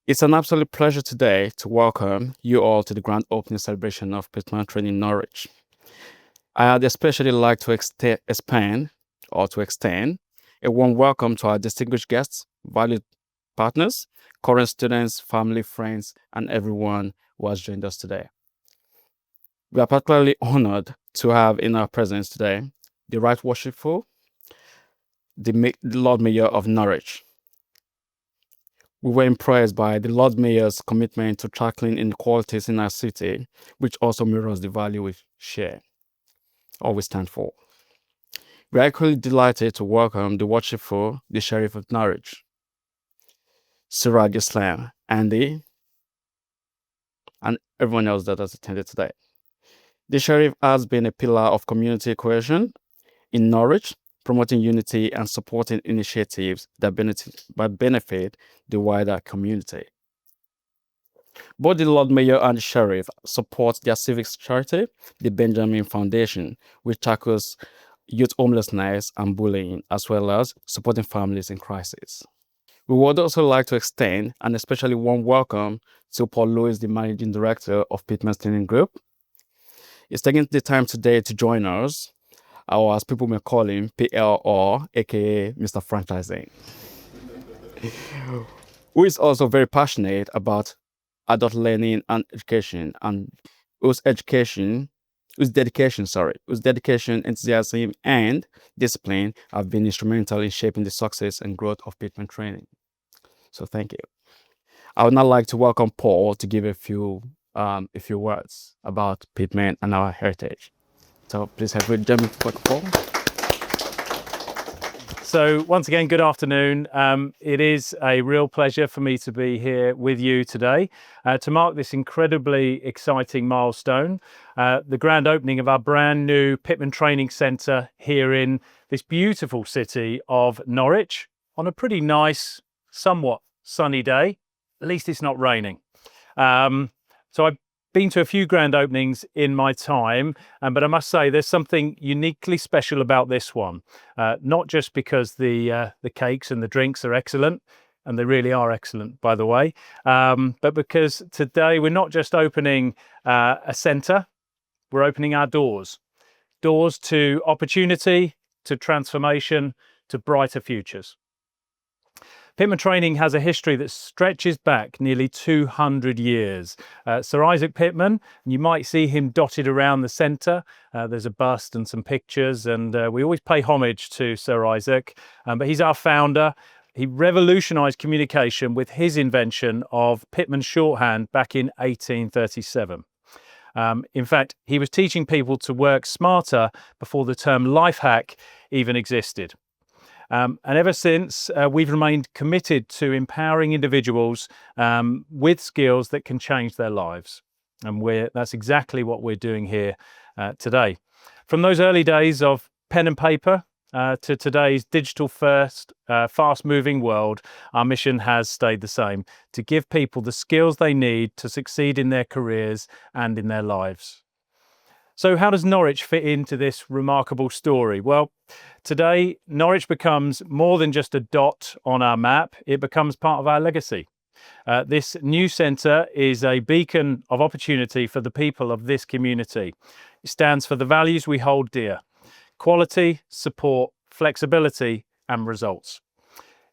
It's an absolute pleasure today to welcome you all to the grand opening celebration of Pitman Training Norwich. I'd especially like to extend a warm welcome to our distinguished guests, valued partners, current students, family, friends, and everyone who has joined us today. We are particularly honored to have in our presence today the Right Worshipful, the Lord Mayor of Norwich. We were impressed by the Lord Mayor's commitment to tackling inequalities in our city, which also mirrors the value we share or we stand for. We are equally delighted to welcome the worshipful, the Sheriff of Norwich, Siraj Islam, Andy, and everyone else that has attended today. The Sheriff has been a pillar of community cohesion in Norwich, promoting unity and supporting initiatives that benefit the wider community. Both the Lord Mayor and the Sheriff support their civic charity, the Benjamin Foundation, which tackles youth homelessness and bullying, as well as supporting families in crisis. We would also like to extend an especially warm welcome to Paul Lewis, the Managing Director of Pitman Training Group. He's taking the time today to join us, or as people may call him, PLR, aka Mr. Franchising, who is also very passionate about adult learning and education, and whose dedication, enthusiasm, and discipline have been instrumental in shaping the success and growth of Pitman Training. So thank you. I would now like to welcome Paul to give a few words about Pitman and our heritage. So please have a gentleman Paul. So once again, good afternoon. It is a real pleasure for me to be here with you today to mark this incredibly exciting milestone, the grand opening of our brand new Pitman Training Centre here in this beautiful city of Norwich on a pretty nice, somewhat sunny day. At least it's not raining. So I've been to a few grand openings in my time, but I must say there's something uniquely special about this one. Not just because the cakes and the drinks are excellent, and they really are excellent, by the way, but because today we're not just opening a centre, we're opening our doors to opportunity, to transformation, to brighter futures. Pitman Training has a history that stretches back nearly 200 years. Sir Isaac Pitman, you might see him dotted around the centre. There's a bust and some pictures, and we always pay homage to Sir Isaac, but he's our founder. He revolutionised communication with his invention of Pitman shorthand back in 1837. In fact, he was teaching people to work smarter before the term life hack even existed. And ever since, we've remained committed to empowering individuals with skills that can change their lives. And that's exactly what we're doing here today. From those early days of pen and paper to today's digital-first, fast-moving world, our mission has stayed the same: to give people the skills they need to succeed in their careers and in their lives. So how does Norwich fit into this remarkable story? Well, today, Norwich becomes more than just a dot on our map. It becomes part of our legacy. This new centre is a beacon of opportunity for the people of this community. It stands for the values we hold dear: quality, support, flexibility, and results.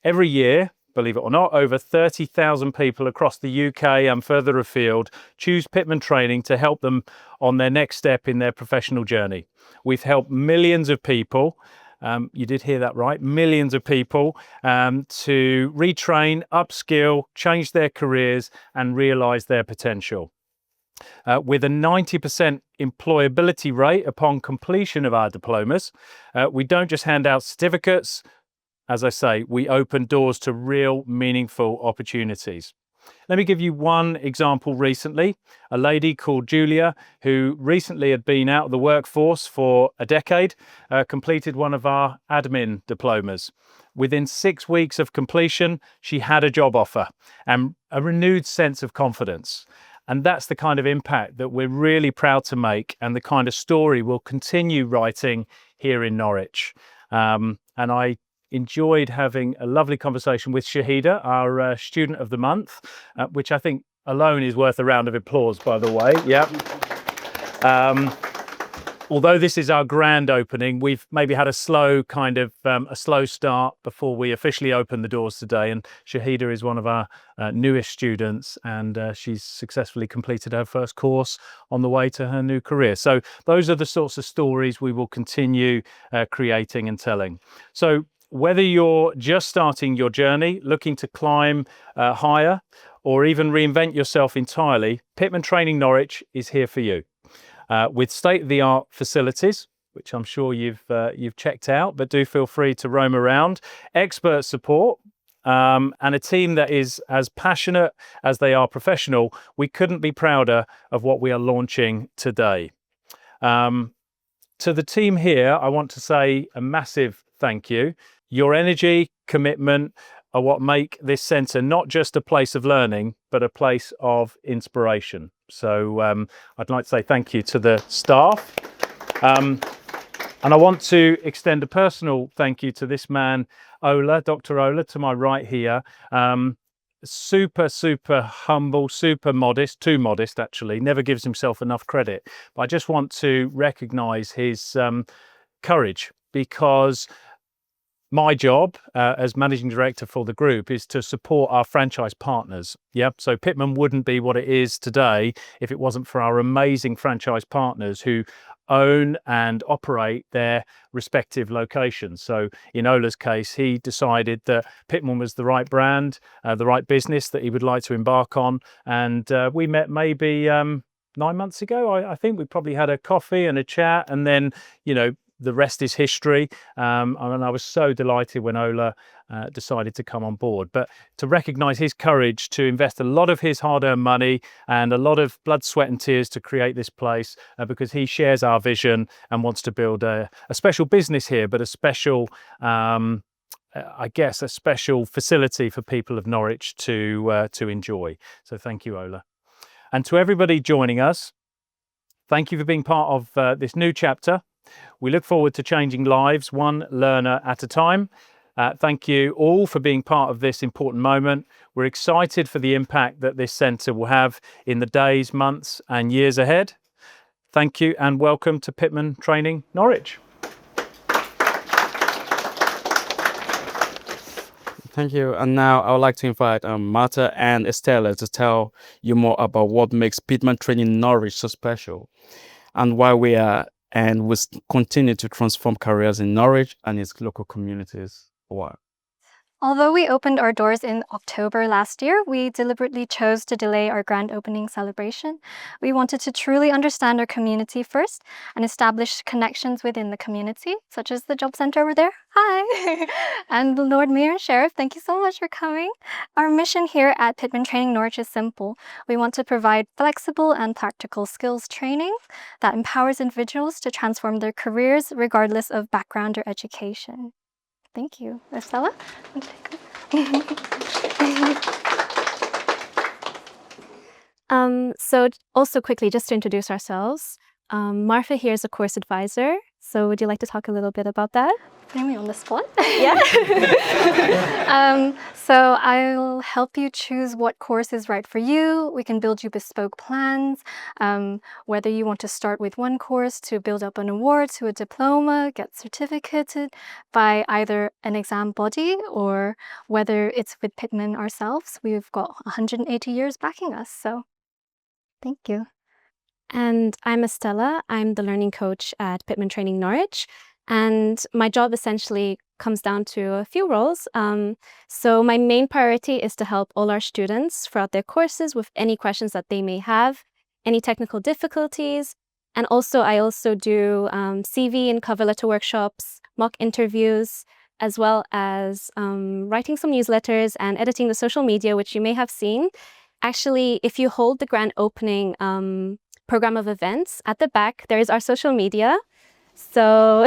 Every year, believe it or not, over 30,000 people across the UK and further afield choose Pitman Training to help them on their next step in their professional journey. We've helped millions of people, you did hear that right, millions of people, to retrain, upskill, change their careers and realise their potential. With a 90% employability rate upon completion of our diplomas, we don't just hand out certificates. As I say, we open doors to real, meaningful opportunities. Let me give you one example recently. A lady called Julia, who recently had been out of the workforce for a decade, completed one of our admin diplomas. Within 6 weeks of completion, she had a job offer and a renewed sense of confidence. And that's the kind of impact that we're really proud to make, and the kind of story we'll continue writing here in Norwich. And I enjoyed having a lovely conversation with Shahida, our student of the month, which I think alone is worth a round of applause, by the way. Yep. Although this is our grand opening, we've maybe had a slow start before we officially open the doors today. And Shahida is one of our newest students, and she's successfully completed her first course on the way to her new career. So those are the sorts of stories we will continue creating and telling. So whether you're just starting your journey, looking to climb higher, or even reinvent yourself entirely, Pitman Training Norwich is here for you. With state-of-the-art facilities, which I'm sure you've checked out, but do feel free to roam around, expert support, and a team that is as passionate as they are professional, we couldn't be prouder of what we are launching today. To the team here, I want to say a massive thank you. Your energy, commitment are what make this centre not just a place of learning, but a place of inspiration. So I'd like to say thank you to the staff. And I want to extend a personal thank you to this man, Ola, Dr. Ola, to my right here. Super humble, super modest, too modest actually, never gives himself enough credit. But I just want to recognise his courage, because my job as managing director for the group is to support our franchise partners. Yep. So Pitman wouldn't be what it is today if it wasn't for our amazing franchise partners who own and operate their respective locations. So in Ola's case, he decided that Pitman was the right brand, the right business that he would like to embark on. And we met maybe 9 months ago. I think we probably had a coffee and a chat, and then, the rest is history. And I was so delighted when Ola decided to come on board. But to recognise his courage to invest a lot of his hard-earned money and a lot of blood, sweat and tears to create this place, because he shares our vision and wants to build a special business here, but a special, a special facility for people of Norwich to enjoy. So thank you, Ola. And to everybody joining us, thank you for being part of this new chapter. We look forward to changing lives one learner at a time. Thank you all for being part of this important moment. We're excited for the impact that this centre will have in the days, months and years ahead. Thank you and welcome to Pitman Training Norwich. Thank you. And now I would like to invite Marta and Estella to tell you more about what makes Pitman Training Norwich so special, and why we are and will continue to transform careers in Norwich and its local communities. Wow. Although we opened our doors in October last year, we deliberately chose to delay our grand opening celebration. We wanted to truly understand our community first and establish connections within the community, such as the job centre over there. Hi! And the Lord Mayor and Sheriff, thank you so much for coming. Our mission here at Pitman Training Norwich is simple. We want to provide flexible and practical skills training that empowers individuals to transform their careers regardless of background or education. Thank you. Estella? So also quickly, just to introduce ourselves, Martha here is a course advisor. So would you like to talk a little bit about that? Putting me on the spot? Yeah. So I'll help you choose what course is right for you. We can build you bespoke plans, whether you want to start with one course to build up an award to a diploma, get certificated by either an exam body, or whether it's with Pitman ourselves. We've got 180 years backing us, so thank you. And I'm Estella. I'm the learning coach at Pitman Training Norwich. And my job essentially comes down to a few roles. So my main priority is to help all our students throughout their courses with any questions that they may have, any technical difficulties. And I also do CV and cover letter workshops, mock interviews, as well as writing some newsletters and editing the social media, which you may have seen. Actually, if you hold the grand opening program of events, at the back, there is our social media. So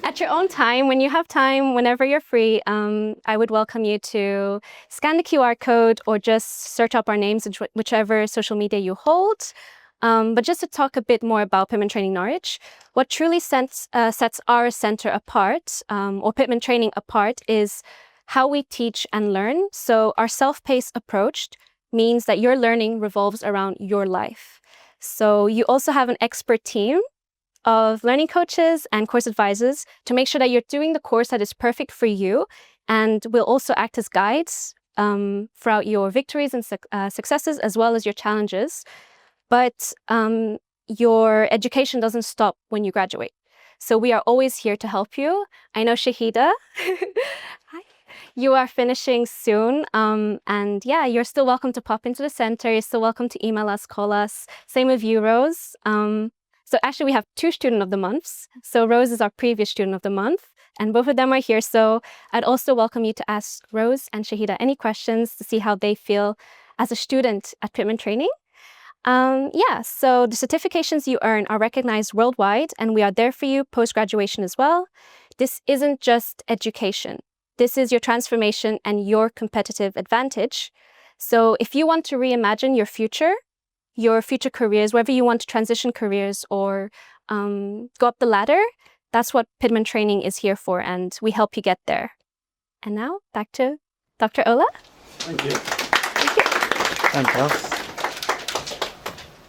at your own time, when you have time, whenever you're free, I would welcome you to scan the QR code or just search up our names in whichever social media you hold. But just to talk a bit more about Pitman Training Norwich, what truly sets our center apart, or Pitman Training apart, is how we teach and learn. So our self-paced approach means that your learning revolves around your life. So you also have an expert team of learning coaches and course advisors to make sure that you're doing the course that is perfect for you, and will also act as guides throughout your victories and successes, as well as your challenges. But your education doesn't stop when you graduate. So we are always here to help you. I know Shahida, hi. You are finishing soon. And yeah, you're still welcome to pop into the center. You're still welcome to email us, call us. Same with you, Rose. So actually we have 2 student of the months. So Rose is our previous student of the month, and both of them are here. So I'd also welcome you to ask Rose and Shahida any questions to see how they feel as a student at Pitman Training. Yeah, so the certifications you earn are recognized worldwide, and we are there for you post-graduation as well. This isn't just education. This is your transformation and your competitive advantage. So if you want to reimagine your future careers, whether you want to transition careers or go up the ladder, that's what Pitman Training is here for, and we help you get there. And now, back to Dr. Ola. Thank you. Thank you. Fantastic.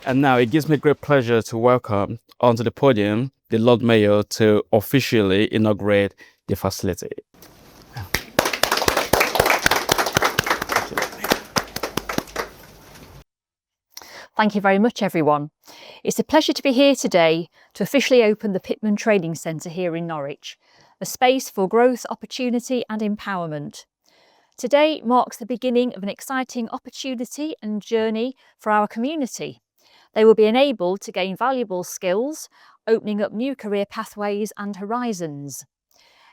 And now it gives me great pleasure to welcome onto the podium the Lord Mayor to officially inaugurate the facility. Thank you very much, everyone. It's a pleasure to be here today to officially open the Pitman Training Centre here in Norwich, a space for growth, opportunity and empowerment. Today marks the beginning of an exciting opportunity and journey for our community. They will be enabled to gain valuable skills, opening up new career pathways and horizons.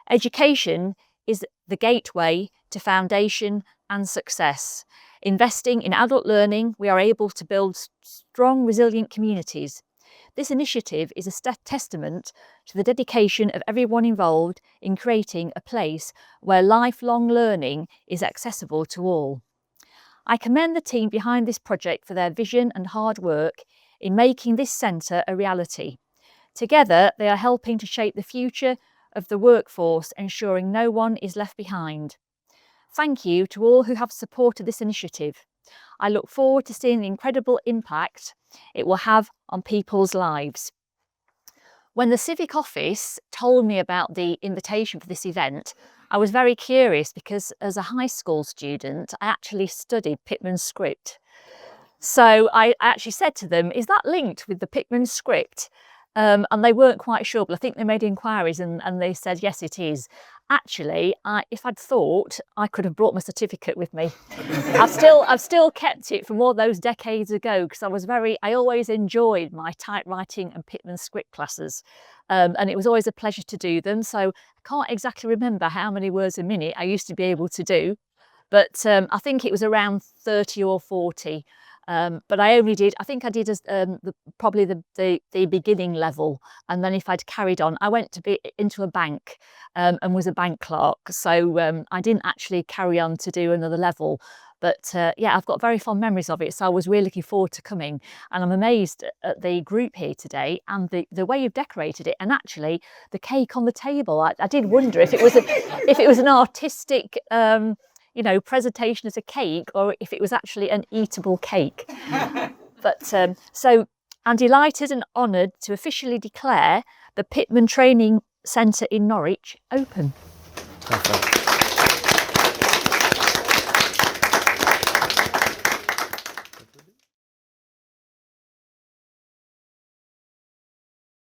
Education is the gateway to foundation and success. Investing in adult learning, we are able to build strong, resilient communities. This initiative is a testament to the dedication of everyone involved in creating a place where lifelong learning is accessible to all. I commend the team behind this project for their vision and hard work in making this centre a reality. Together, they are helping to shape the future of the workforce, ensuring no one is left behind. Thank you to all who have supported this initiative. I look forward to seeing the incredible impact it will have on people's lives. When the Civic Office told me about the invitation for this event, I was very curious because as a high school student, I actually studied Pitman script. So I actually said to them, is that linked with the Pitman script? And they weren't quite sure, but I think they made inquiries and they said, yes, it is. Actually, if I'd thought, I could have brought my certificate with me. I've still kept it from all those decades ago because I always enjoyed my typewriting and Pitman script classes. And it was always a pleasure to do them. So I can't exactly remember how many words a minute I used to be able to do, but I think it was around 30 or 40. But I think I did probably the beginning level, and then if I'd carried on, I went into a bank and was a bank clerk, so I didn't actually carry on to do another level. But yeah, I've got very fond memories of it, so I was really looking forward to coming, and I'm amazed at the group here today and the way you've decorated it, and actually the cake on the table. I did wonder if it was an artistic presentation as a cake, or if it was actually an eatable cake. But so I'm delighted and honoured to officially declare the Pitman Training Centre in Norwich open. Perfect.